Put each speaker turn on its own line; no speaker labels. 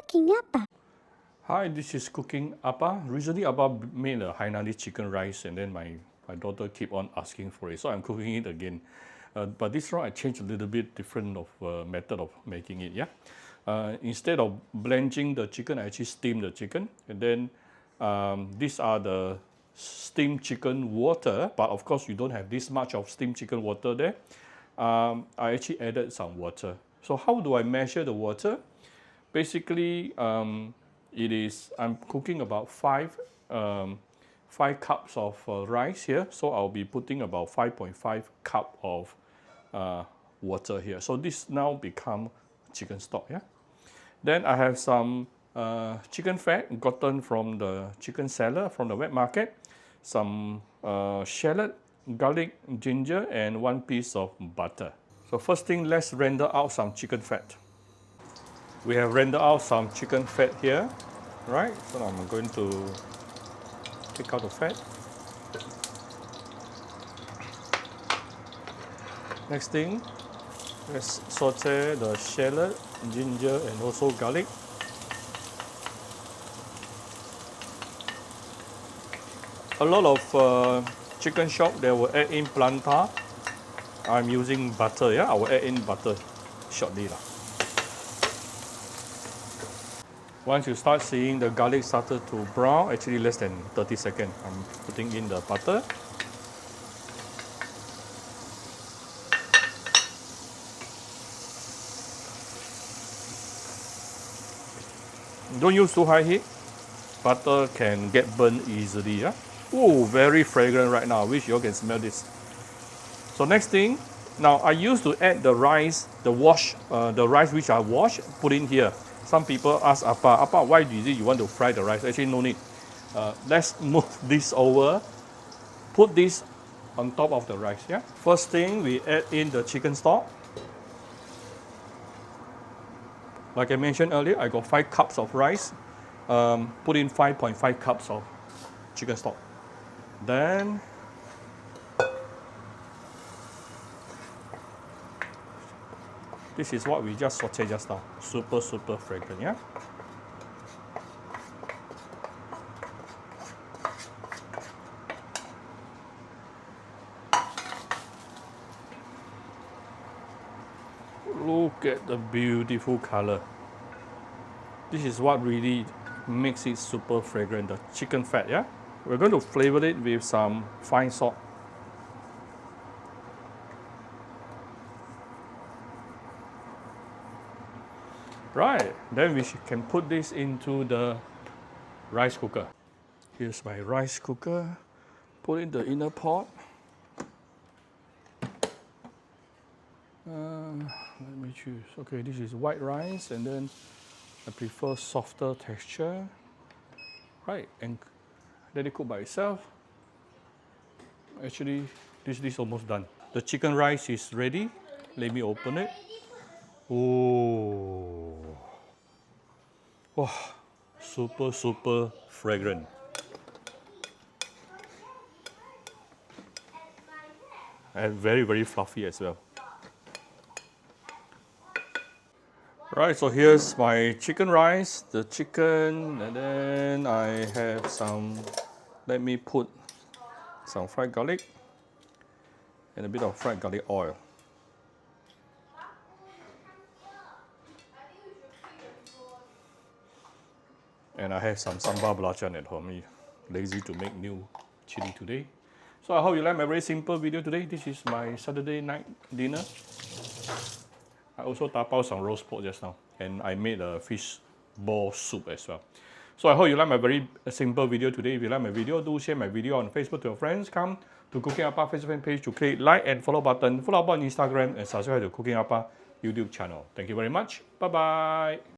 Cooking apa?
Hi, this is Cooking Appa. Recently, Appa made a Hainanese chicken rice, and then my daughter keep on asking for it, so I'm cooking it again. But this round I changed a little bit different of method of making it. Yeah, instead of blanching the chicken, I actually steam the chicken, and then these are the steamed chicken water. But of course, you don't have this much of steamed chicken water there. I actually added some water. So how do I measure the water? Basically, I'm cooking about five cups of rice here, so I'll be putting about 5.5 cup of water here. So this now become chicken stock. Yeah. Then I have some chicken fat gotten from the chicken seller from the wet market, some shallot, garlic, ginger, and 1 piece of butter. So first thing, let's render out some chicken fat. We have rendered out some chicken fat here, right? So I'm going to take out the fat. Next thing, let's saute the shallot, ginger, and also garlic. A lot of chicken shop, they will add in plantain. I'm using butter, yeah? I will add in butter shortly. Once you start seeing the garlic started to brown, actually less than 30 seconds, I'm putting in the butter. Don't use too high heat. Butter can get burned easily. Yeah? Oh, very fragrant right now. I wish you all can smell this. So next thing, now I used to add the rice, the rice which I washed, put in here. Some people ask Appa, why do you want to fry the rice? Actually, no need. Let's move this over. Put this on top of the rice. Yeah. First thing, we add in the chicken stock. Like I mentioned earlier, I got 5 cups of rice. Put in 5.5 cups of chicken stock. Then this is what we just sauteed just now. Super fragrant, yeah? Look at the beautiful color. This is what really makes it super fragrant, the chicken fat, yeah? We're going to flavor it with some fine salt. Right, then we can put this into the rice cooker. Here's my rice cooker. Put in the inner pot. Let me choose. Okay, this is white rice, and then I prefer softer texture. Right, and let it cook by itself. Actually, this is almost done. The chicken rice is ready. Let me open it. Oh, wow, super fragrant. And very fluffy as well. Right, so here's my chicken rice, the chicken, and then I have some, let me put some fried garlic and a bit of fried garlic oil. And I have some sambal belacan at home. I'm lazy to make new chili today. So I hope you like my very simple video today. This is my Saturday night dinner. I also tapao some roast pork just now, and I made a fish ball soup as well. So I hope you like my very simple video today. If you like my video, do share my video on Facebook to your friends. Come to Cooking Appa Facebook page to click like and follow button. Follow Appa on Instagram and subscribe to Cooking Appa YouTube channel. Thank you very much. Bye bye.